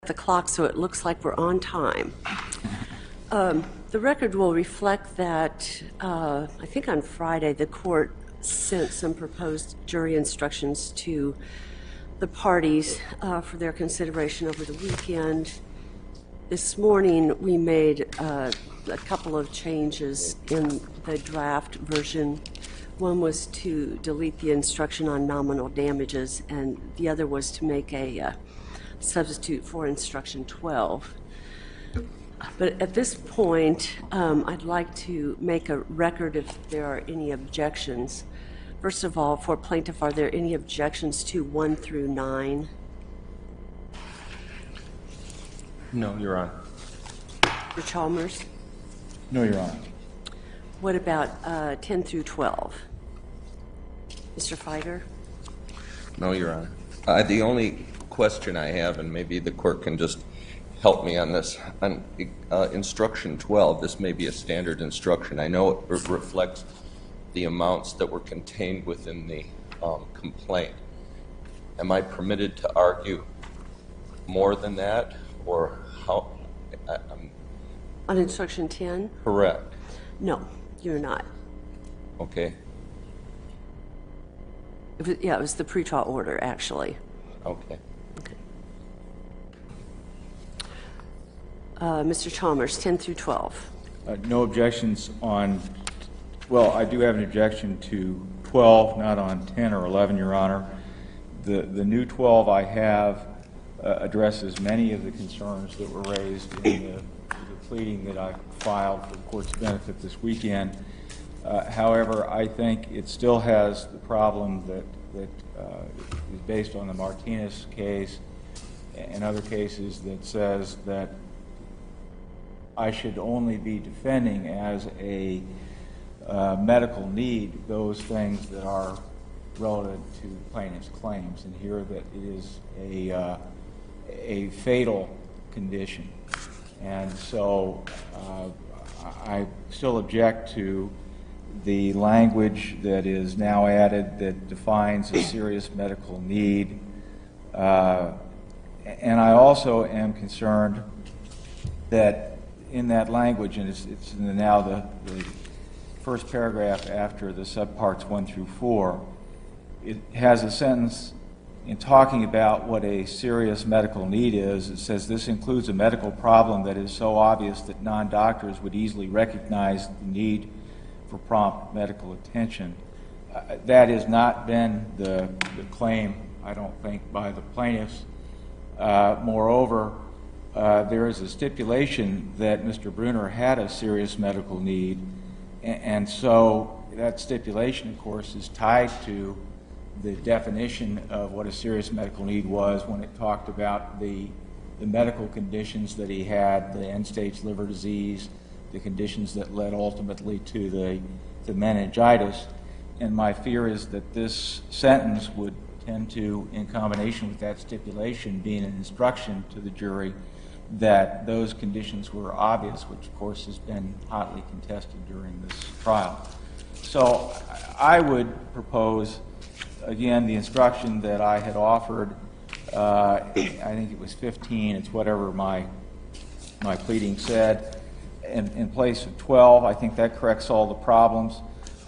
the clock, so it looks like we're on time. The record will reflect that I think on Friday the court sent some proposed jury instructions to the parties for their consideration over the weekend. This morning we made a couple of changes in the draft version. One was to delete the instruction on nominal damages, and the other was to make a substitute for instruction 12. But at this point, I'd like to make a record if there are any objections. First of all, for plaintiff, are there any objections to 1 through 9? No, Your Honor. For Chalmers? No, Your Honor. What about 10 through 12? Mr. Fighter? No, Your Honor. The only question I have, and maybe the court can just help me on this, on instruction 12, this may be a standard instruction. I know it reflects the amounts that were contained within the complaint. Am I permitted to argue more than that, or how? On instruction 10? Correct. No, you're not. Okay. It was the pretrial order, actually. Okay. Okay. Mr. Chalmers, 10 through 12. No objections on, well, I do have an objection to 12, not on 10 or 11, Your Honor. The new 12 I have addresses many of the concerns that were raised in the pleading that I filed for the court's benefit this weekend. However, I think it still has the problem that is based on the Martinez case and other cases that says that I should only be defending as a medical need those things that are relative to plaintiff's claims, and here that it is a fatal condition. And so I still object to the language that is now added that defines a serious medical need. And I also am concerned that in that language, and it's now the first paragraph after the subparts 1 through 4, it has a sentence in talking about what a serious medical need is. It says this includes a medical problem that is so obvious that non-doctors would easily recognize the need for prompt medical attention. That has not been the claim, I don't think, by the plaintiffs. Moreover, there is a stipulation that Mr. Bruner had a serious medical need, and so that stipulation, of course, is tied to the definition of what a serious medical need was when it talked about the medical conditions that he had, the end-stage liver disease, the conditions that led ultimately to the meningitis. And my fear is that this sentence would tend to, in combination with that stipulation, being an instruction to the jury that those conditions were obvious, which of course has been hotly contested during this trial. So I would propose, again, the instruction that I had offered, I think it was 15, it's whatever my pleading said, in place of 12. I think that corrects all the problems.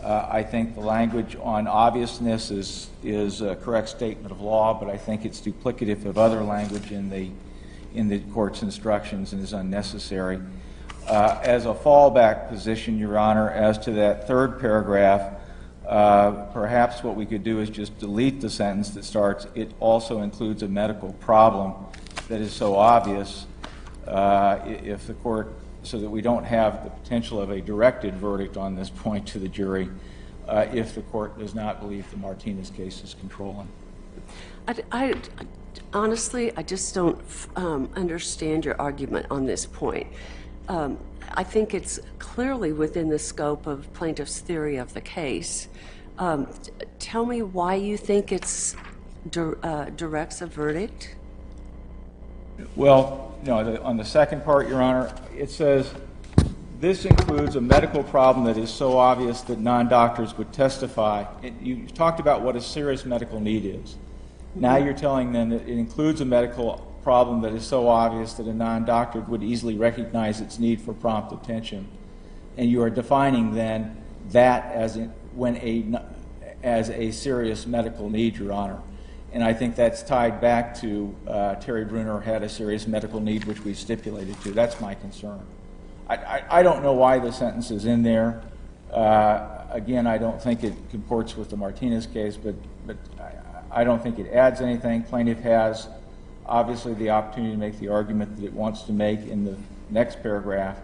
I think the language on obviousness is a correct statement of law, but I think it's duplicative of other language in the court's instructions and is unnecessary. As a fallback position, Your Honor, as to that third paragraph, perhaps what we could do is just delete the sentence that starts, it also includes a medical problem that is so obvious, if the court, so that we don't have the potential of a directed verdict on this point to the jury, if the court does not believe the Martinez case is controlling. Honestly, I just don't understand your argument on this point. I think it's clearly within the scope of plaintiff's theory of the case. Tell me why you think it's directs a verdict? Well, no, on the second part, Your Honor, it says, this includes a medical problem that is so obvious that non-doctors would testify. You talked about what a serious medical need is. Now you're telling them that it includes a medical problem that is so obvious that a non-doctor would easily recognize its need for prompt attention. And you are defining then that as a serious medical need, Your Honor. And I think that's tied back to Terry Bruner had a serious medical need, which we stipulated to. That's my concern. I don't know why the sentence is in there. Again, I don't think it comports with the Martinez case, but I don't think it adds anything. Plaintiff has obviously the opportunity to make the argument that it wants to make in the next paragraph,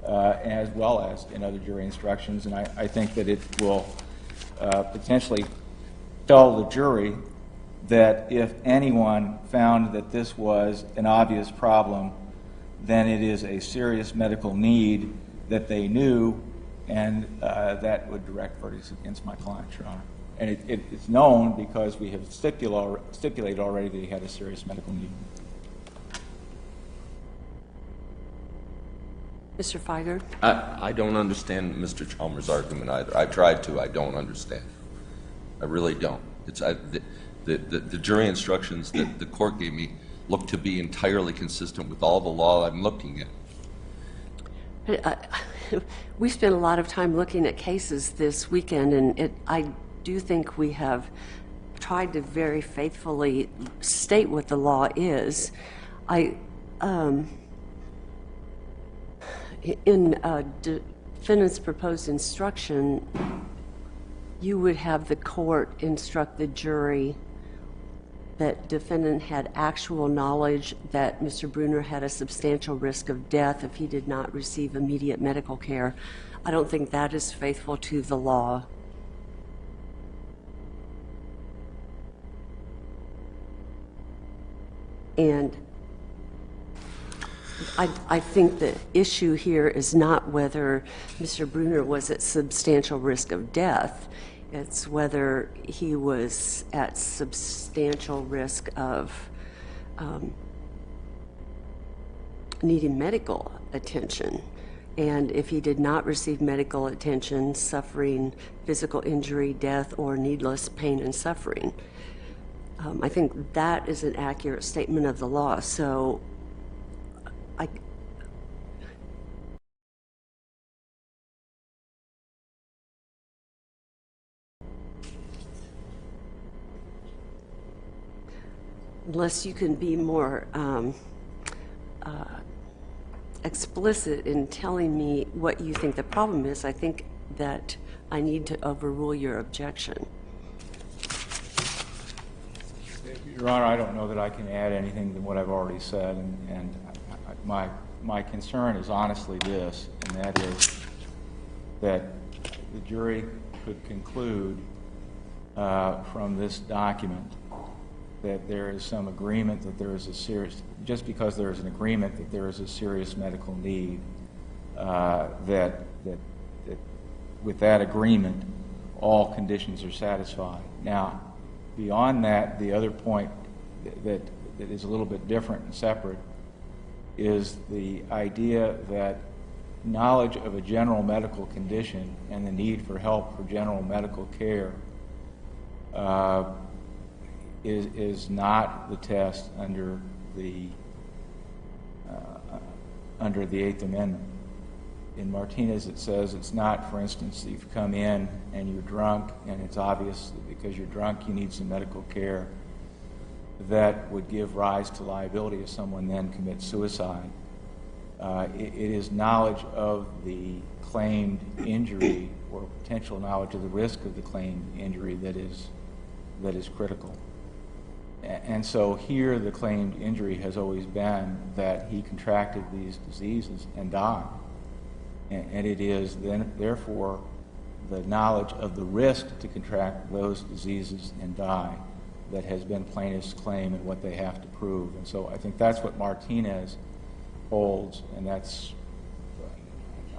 as well as in other jury instructions, and I think that it will potentially tell the jury that if anyone found that this was an obvious problem, then it is a serious medical need that they knew, and that would direct verdicts against my client, Your Honor. And it's known because we have stipulated already that he had a serious medical need. Mr. Feiger? I don't understand Mr. Chalmers' argument either. I've tried to. I don't understand. I really don't. The jury instructions that the court gave me look to be entirely consistent with all the law I'm looking at. We spent a lot of time looking at cases this weekend, and I do think we have tried to very faithfully state what the law is. In defendant's proposed instruction, you would have the court instruct the jury that defendant had actual knowledge that Mr. Bruner had a substantial risk of death if he did not receive immediate medical care. I don't think that is faithful to the law. And I think the issue here is not whether Mr. Bruner was at substantial risk of death. It's whether he was at substantial risk of needing medical attention. And if he did not receive medical attention, suffering physical injury, death, or needless pain and suffering. I think that is an accurate statement of the law. So unless you can be more explicit in telling me what you think the problem is, I think that I need to overrule your objection. Your Honor, I don't know that I can add anything to what I've already said, and my concern is honestly this, and that is that the jury could conclude from this document that there is some agreement that there is a serious, just because there is an agreement that there is a serious medical need, that with that agreement, all conditions are satisfied. Now, beyond that, the other point that is a little bit different and separate is the idea that knowledge of a general medical condition and the need for help for general medical care is not the test under the Eighth Amendment. In Martinez, it says it's not, for instance, you've come in and you're drunk, and it's obvious that because you're drunk you need some medical care that would give rise to liability if someone then commits suicide. It is knowledge of the claimed injury or potential knowledge of the risk of the claimed injury that is critical. And so here the claimed injury has always been that he contracted these diseases and died. And it is then, therefore, the knowledge of the risk to contract those diseases and die that has been plaintiff's claim and what they have to prove. And so I think that's what Martinez holds, and that's,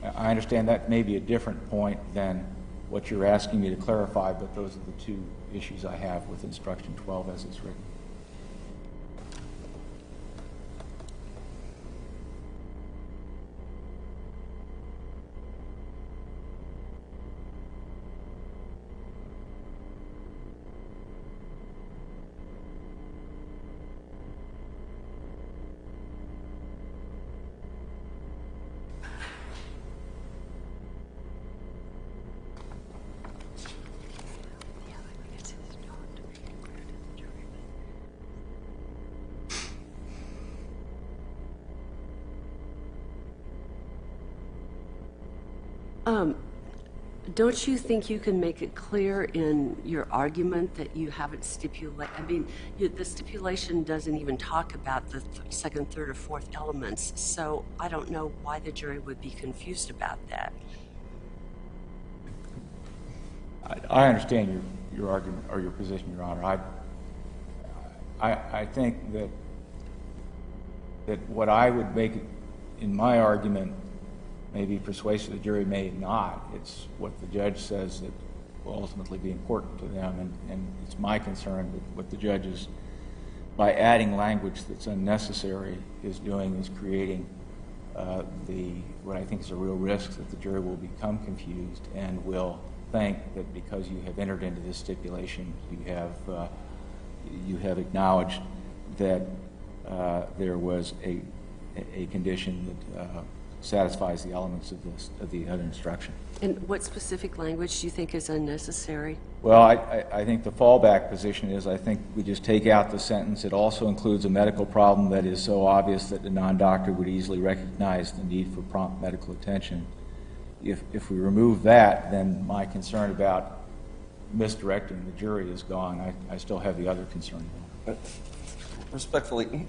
I understand that may be a different point than what you're asking me to clarify, but those are the two issues I have with Instruction 12 as it's written. Don't you think you can make it clear in your argument that you haven't stipulated? I mean, the stipulation doesn't even talk about the second, third, or fourth elements, so I don't know why the jury would be confused about that. I understand your argument or your position, Your Honor. I think that what I would make in my argument may be persuasive, the jury may not. It's what the judge says that will ultimately be important to them, and it's my concern that what the judge is, by adding language that's unnecessary, is doing is creating what I think is a real risk that the jury will become confused and will think that because you have entered into this stipulation, you have acknowledged that there was a condition that satisfies the elements of the other instruction. And what specific language do you think is unnecessary? Well, I think the fallback position is I think we just take out the sentence. It also includes a medical problem that is so obvious that the non-doctor would easily recognize the need for prompt medical attention. If we remove that, then my concern about misdirecting the jury is gone. I still have the other concern. Respectfully,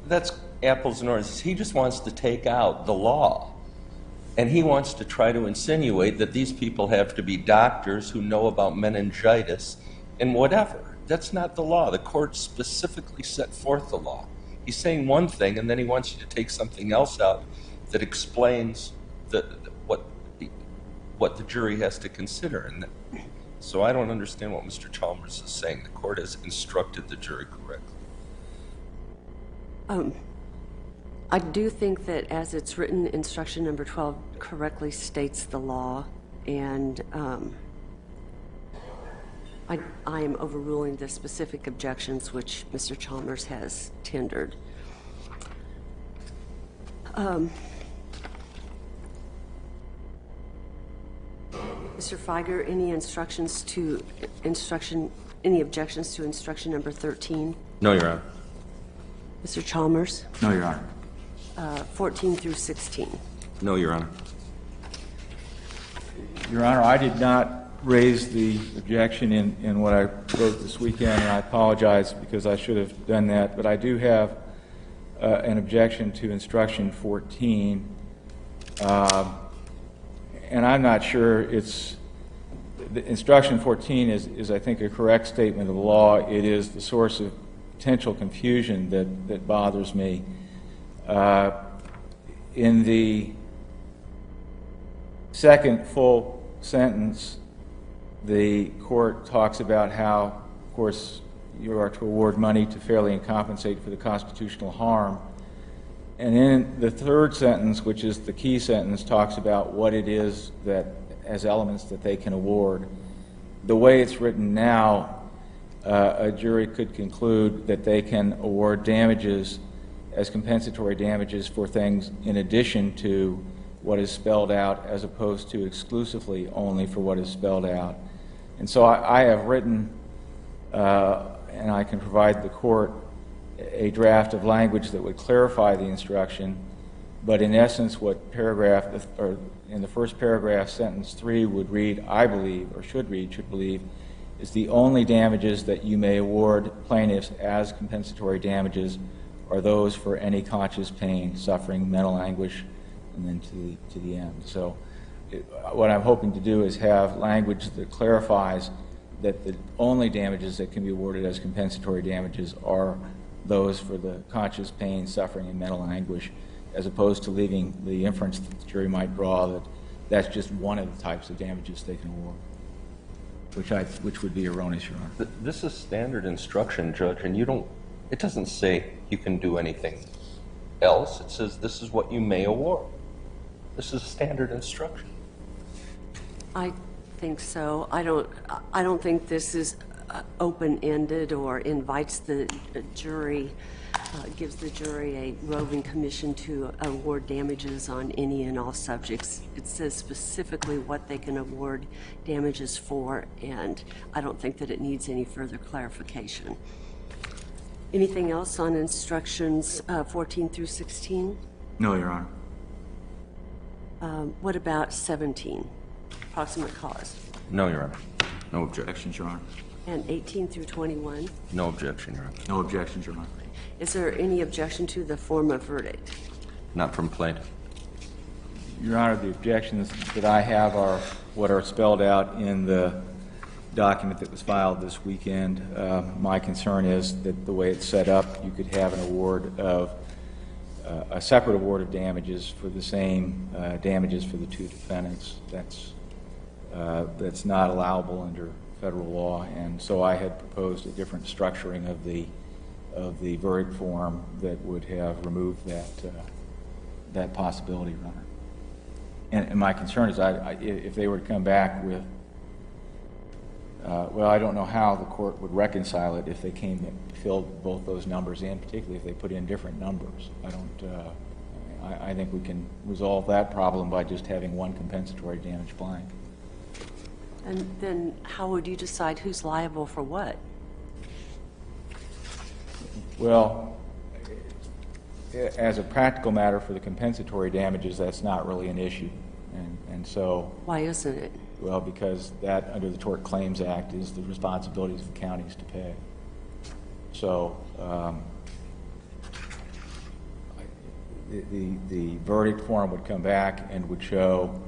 that's apples and oranges. He just wants to take out the law. And he wants to try to insinuate that these people have to be doctors who know about meningitis and whatever. That's not the law. The court specifically set forth the law. He's saying one thing, and then he wants you to take something else out that explains what the jury has to consider. And so I don't understand what Mr. Chalmers is saying. The court has instructed the jury correctly. I do think that as it's written, instruction number 12 correctly states the law, and I am overruling the specific objections which Mr. Chalmers has tendered. Mr. Feiger, any objections to instruction number 13? No, Your Honor. Mr. Chalmers? No, Your Honor. 14 through 16. No, Your Honor. Your Honor, I did not raise the objection in what I wrote this weekend, and I apologize because I should have done that. But I do have an objection to instruction 14. And I'm not sure it's the instruction 14 is I think a correct statement of the law. It is the source of potential confusion that bothers me. In the second full sentence, the court talks about how, of course, you are to award money to fairly and compensate for the constitutional harm. And in the third sentence, which is the key sentence, talks about what it is that, as elements that they can award. The way it's written now, a jury could conclude that they can award damages as compensatory damages for things in addition to what is spelled out, as opposed to exclusively only for what is spelled out. And so I have written, and I can provide the court a draft of language that would clarify the instruction, but in essence what paragraph, or in the first paragraph, sentence 3 would read, I believe, or should believe, is the only damages that you may award plaintiffs as compensatory damages are those for any conscious pain, suffering, mental anguish, and then to the end. So what I'm hoping to do is have language that clarifies that the only damages that can be awarded as compensatory damages are those for the conscious pain, suffering, and mental anguish, as opposed to leaving the inference that the jury might draw that that's just one of the types of damages they can award, which would be erroneous, Your Honor. This is standard instruction, Judge, and it doesn't say you can do anything else. It says this is what you may award. This is standard instruction. I think so. I don't think this is open-ended or invites the jury, gives the jury a roving commission to award damages on any and all subjects. It says specifically what they can award damages for, and I don't think that it needs any further clarification. Anything else on instructions 14 through 16? No, Your Honor. What about 17, proximate cause? No, Your Honor. No objection. Objections, Your Honor. And 18 through 21? No objection, Your Honor. No objections, Your Honor. Is there any objection to the form of verdict? Not from plaintiff. Your Honor, the objections that I have are what are spelled out in the document that was filed this weekend. My concern is that the way it's set up, you could have an award of a separate award of damages for the same damages for the two defendants. That's not allowable under federal law, and so I had proposed a different structuring of the verdict form that would have removed that possibility, Your Honor. And my concern is if they were to come back with, well, I don't know how the court would reconcile it if they came and filled both those numbers in, particularly if they put in different numbers. I think we can resolve that problem by just having one compensatory damage blank. And then how would you decide who's liable for what? Well, as a practical matter for the compensatory damages, that's not really an issue. And so... Why isn't it? Well, because that, under the Tort Claims Act, is the responsibilities of the counties to pay. So the verdict form would come back and would show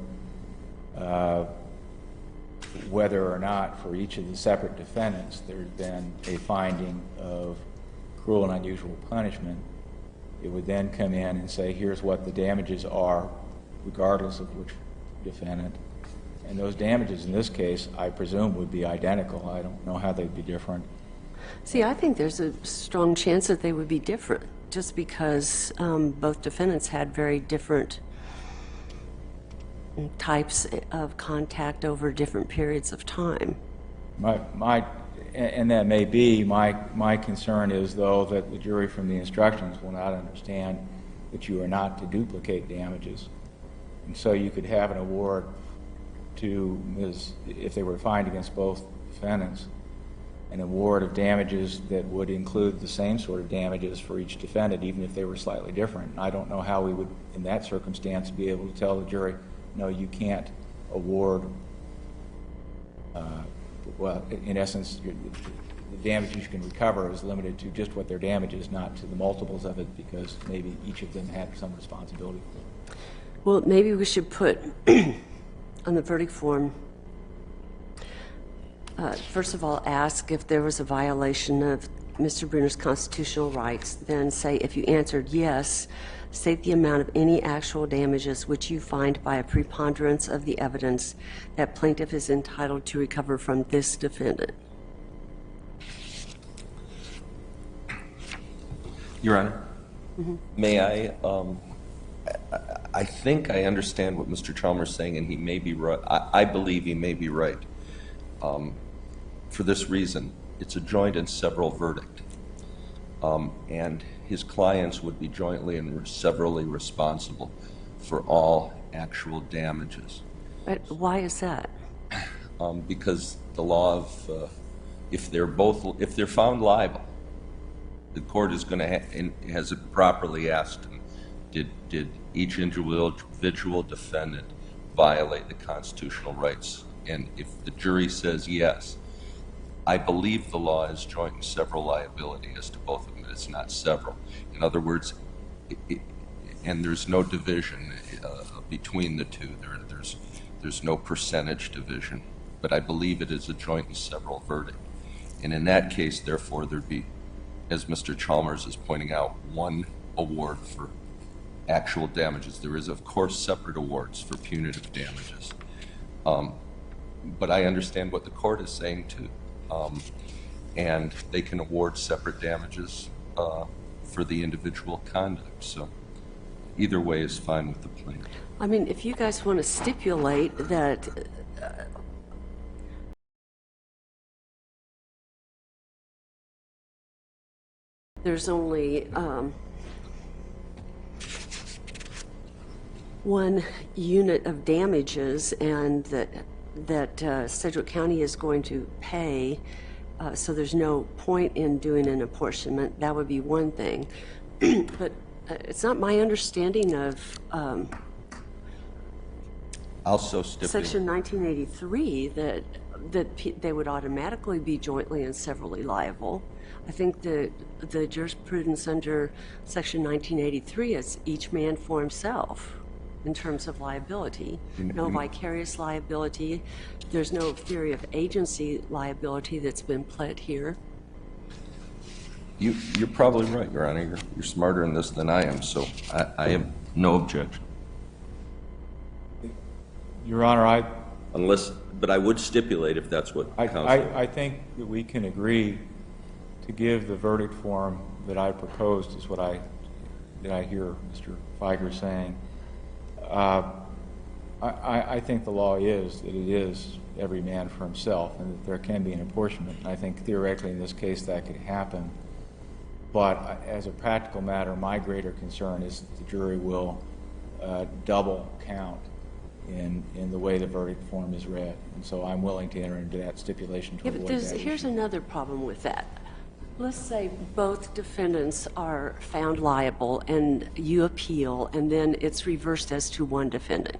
whether or not for each of the separate defendants there had been a finding of cruel and unusual punishment. It would then come in and say, here's what the damages are, regardless of which defendant. And those damages in this case, I presume, would be identical. I don't know how they'd be different. See, I think there's a strong chance that they would be different, just because both defendants had very different types of contact over different periods of time. And that may be. My concern is, though, that the jury from the instructions will not understand that you are not to duplicate damages. And so you could have an award to, if they were fined against both defendants, an award of damages that would include the same sort of damages for each defendant, even if they were slightly different. I don't know how we would, in that circumstance, be able to tell the jury, no, you can't award, well, in essence, the damages you can recover is limited to just what their damage is, not to the multiples of it, because maybe each of them had some responsibility for it. Well, maybe we should put on the verdict form, first of all, ask if there was a violation of Mr. Bruner's constitutional rights, then say if you answered yes, state the amount of any actual damages which you find by a preponderance of the evidence that plaintiff is entitled to recover from this defendant. Your Honor, may I think I understand what Mr. Chalmers is saying, and he may be right. I believe he may be right. For this reason, it's a joint and several verdict, and his clients would be jointly and severally responsible for all actual damages. But why is that? Because the law of if they're found liable, the court is going to has it properly asked them, did each individual defendant violate the constitutional rights? And if the jury says yes, I believe the law is joint and several liability as to both of them. It's not several. In other words, and there's no division between the two. There's no percentage division. But I believe it is a joint and several verdict. And in that case, therefore, there'd be, as Mr. Chalmers is pointing out, one award for actual damages. There is, of course, separate awards for punitive damages. But I understand what the court is saying, too. And they can award separate damages for the individual conduct. So either way is fine with the plaintiff. I mean, if you guys want to stipulate that there's only one unit of damages and that Sedgwick County is going to pay, so there's no point in doing an apportionment, that would be one thing. But it's not my understanding of Also stipulate. Section 1983 that they would automatically be jointly and severally liable. I think the jurisprudence under Section 1983 is each man for himself in terms of liability. No vicarious liability. There's no theory of agency liability that's been pled here. You're probably right, Your Honor. You're smarter in this than I am, so I have no objection. Your Honor, But I would stipulate if that's what counsel. I think that we can agree to give the verdict form that I proposed is what I hear Mr. Feiger saying. I think the law is that it is every man for himself and that there can be an apportionment. I think theoretically in this case that could happen. But as a practical matter, my greater concern is that the jury will double count in the way the verdict form is read. And so I'm willing to enter into that stipulation to avoid that Here's issue. another problem with that. Let's say both defendants are found liable and you appeal, and then it's reversed as to one defendant.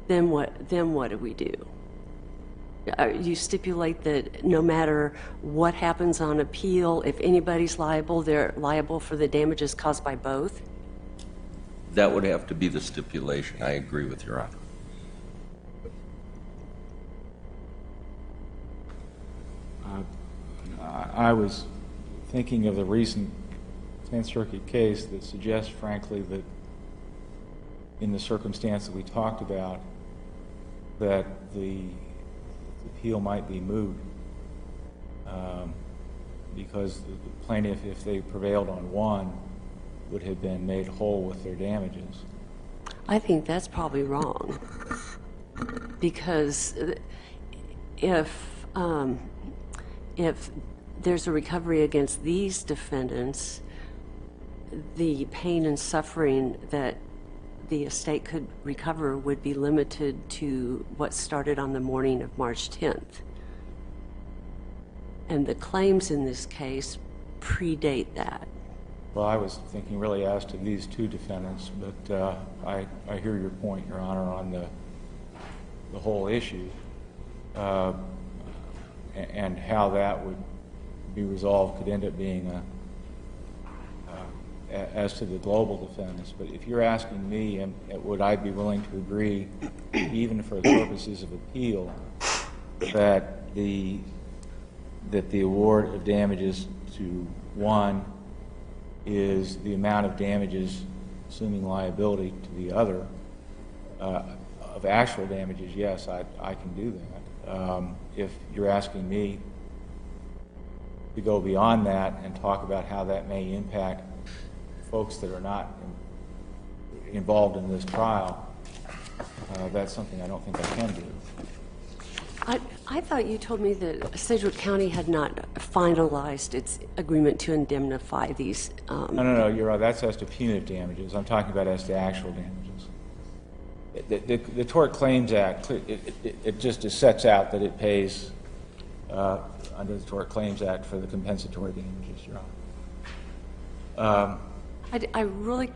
Then what do we do? You stipulate that no matter what happens on appeal, if anybody's liable, they're liable for the damages caused by both? That would have to be the stipulation. I agree with Your Honor. I was thinking of the recent 10th Circuit case that suggests, frankly, that in the circumstance that we talked about, that the appeal might be moot because the plaintiff, if they prevailed on one, would have been made whole with their damages. I think that's probably wrong, because if there's a recovery against these defendants, the pain and suffering that the estate could recover would be limited to what started on the morning of March 10th. And the claims in this case predate that. Well, I was thinking really as to these two defendants, but I hear your point, Your Honor, on the whole issue and how that would be resolved could end up being as to the global defendants. But if you're asking me, would I be willing to agree, even for the purposes of appeal, that the award of damages to one is the amount of damages, assuming liability, to the other, of actual damages? Yes, I can do that. If you're asking me to go beyond that and talk about how that may impact folks that are not involved in this trial, that's something I don't think I can do. I thought you told me that Sedgwick County had not finalized its agreement to indemnify these. No, you're right. That's as to punitive damages. I'm talking about as to actual damages. The Tort Claims Act, it just sets out that it pays under the Tort Claims Act for the compensatory damages, Your Honor. I really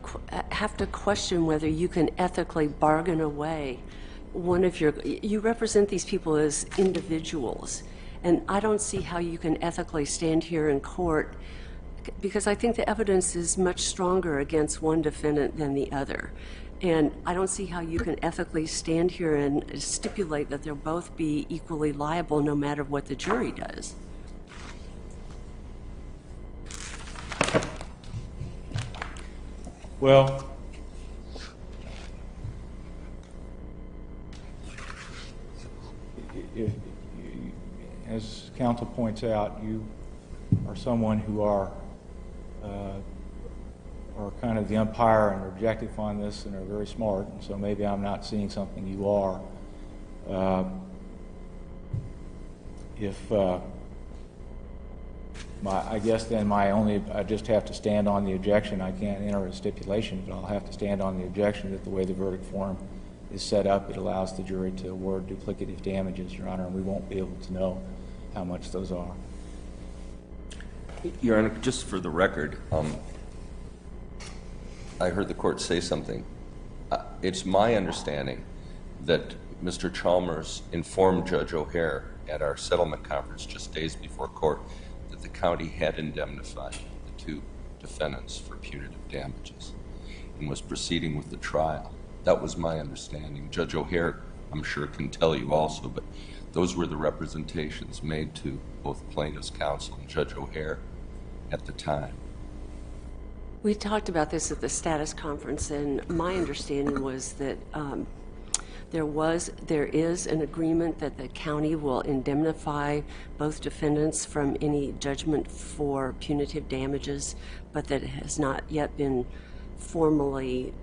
have to question whether you can ethically bargain away one of you represent these people as individuals, and I don't see how you can ethically stand here in court, because I think the evidence is much stronger against one defendant than the other. And I don't see how you can ethically stand here and stipulate that they'll both be equally liable no matter what the jury does. Well, as counsel points out, you are someone who are kind of the umpire and objective on this and are very smart, and so maybe I'm not seeing something you are. I guess then I just have to stand on the objection. I can't enter a stipulation, but I'll have to stand on the objection that the way the verdict form is set up, it allows the jury to award duplicative damages, Your Honor, and we won't be able to know how much those are. Your Your Honor, just for the record, I heard the court say something. It's my understanding that Mr. Chalmers informed Judge O'Hare at our settlement conference just days before court that the county had indemnified the two defendants for punitive damages and was proceeding with the trial. That was my understanding. Judge O'Hare, I'm sure, can tell you also, but those were the representations made to both plaintiff's counsel and Judge O'Hare at the time. We talked about this at the status conference, and my understanding was that there is an agreement that the county will indemnify both defendants from any judgment for punitive damages, but that it has not yet been formally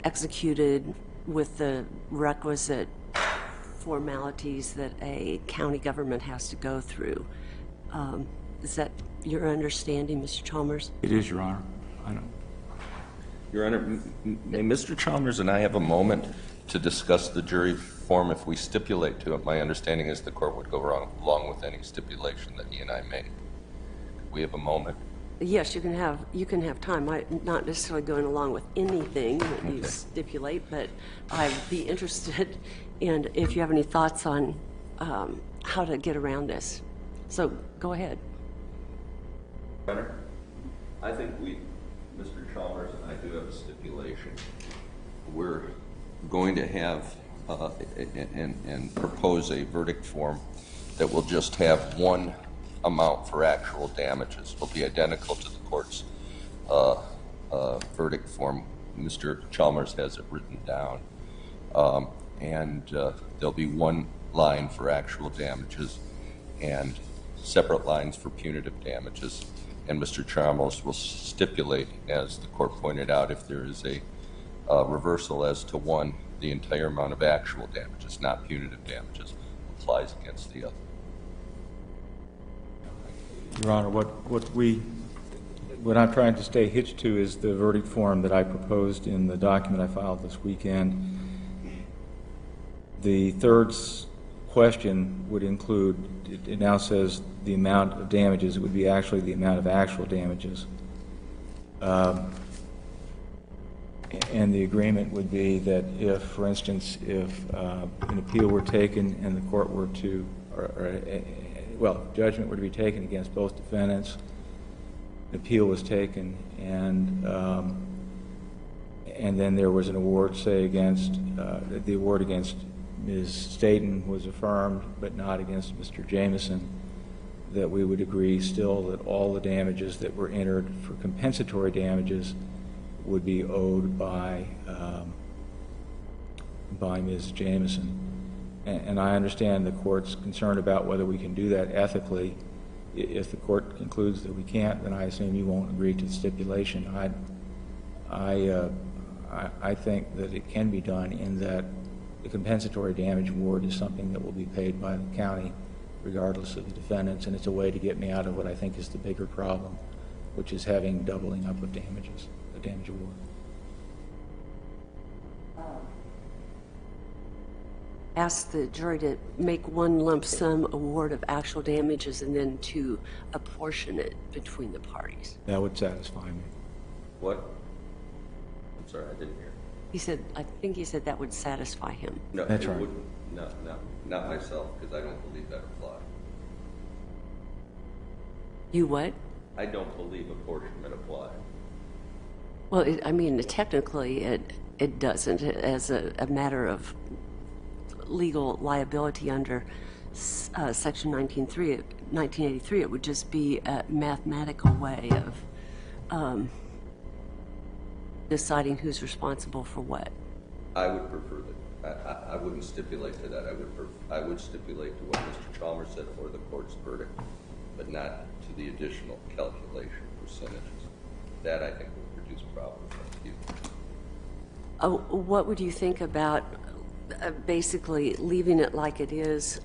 executed with the requisite formalities that a county government has to go through. Is that your understanding, Mr. Chalmers? It is, Your Honor. I don't. Your Honor, may Mr. Chalmers and I have a moment to discuss the jury form if we stipulate to it? My understanding is the court would go along with any stipulation that he and I make. We have a moment. Yes, you can have time. I'm not necessarily going along with anything that you stipulate, but I'd be interested in if you have any thoughts on how to get around this. So go ahead. Your Honor, I think Mr. Chalmers and I do have a stipulation. We're going to have and propose a verdict form that will just have one amount for actual damages. Will be identical to the court's verdict form. Mr. Chalmers has it written down. And there'll be one line for actual damages and separate lines for punitive damages. And Mr. Chalmers will stipulate, as the court pointed out, if there is a reversal as to one, the entire amount of actual damages, not punitive damages, applies against the other. Your Honor, what I'm trying to stay hitched to is the verdict form that I proposed in the document I filed this weekend. The third question would include, it now says the amount of damages. It would be actually the amount of actual damages. And the agreement would be that if, for instance, if an appeal were taken and the court were to, judgment were to be taken against both defendants, an appeal was taken, and then there was an award, say, against, the award against Ms. Staton was affirmed, but not against Mr. Jameson, that we would agree still that all the damages that were entered for compensatory damages would be owed by Ms. Jameson. And I understand the court's concerned about whether we can do that ethically. If the court concludes that we can't, then I assume you won't agree to the stipulation. I think that it can be done in that the compensatory damage award is something that will be paid by the county regardless of the defendants, and it's a way to get me out of what I think is the bigger problem, which is having doubling up of damages, the damage award. Ask the jury to make one lump sum award of actual damages and then to apportion it between the parties. That would satisfy me. What? I'm sorry, I didn't hear. He said, I think he said that would satisfy him. No, that's right. Wouldn't. No, not myself, because I don't believe that applies. You what? I don't believe apportionment applies. Well, I mean, technically it doesn't. As a matter legal liability under Section 1983, it would just be a mathematical way of deciding who's responsible for what. I would prefer that. I wouldn't stipulate to that. I would stipulate to what Mr. Chalmers said for the court's verdict, but not to the additional calculation percentages. That, I think, would produce problems for you. What would you think about basically leaving it like it is,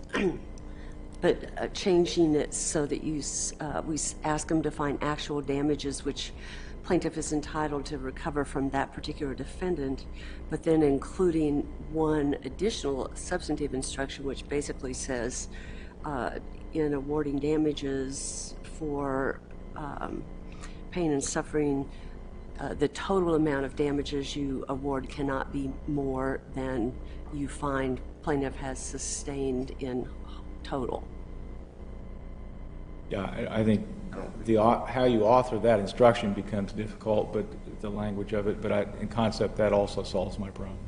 but changing it so that we ask them to find actual damages, which plaintiff is entitled to recover from that particular defendant, but then including one additional substantive instruction, which basically says in awarding damages for pain and suffering, the total amount of damages you award cannot be more than you find plaintiff has sustained in total. Yeah, I think how you author that instruction becomes difficult, but the language of it, but in concept, that also solves my problem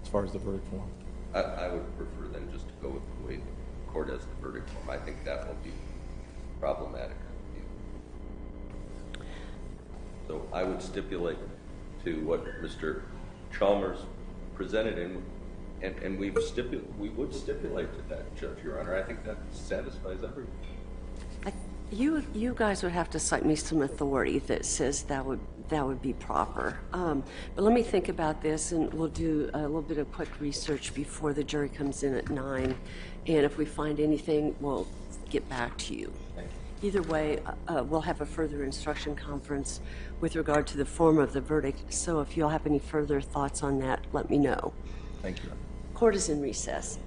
as far as the verdict form. I would prefer then just to go with the way the court has the verdict form. I think that will be problematic. So I would stipulate to what Mr. Chalmers presented, and we would stipulate to that, Judge, Your Honor. I think that satisfies everyone. You guys would have to cite me some authority that says that would be proper. But let me think about this, and we'll do a little bit of quick research before the jury comes in at 9. And if we find anything, we'll get back to you. Either way, we'll have a further instruction conference with regard to the form of the verdict. So if you'll have any further thoughts on that, let me know. Thank you. Court is in recess.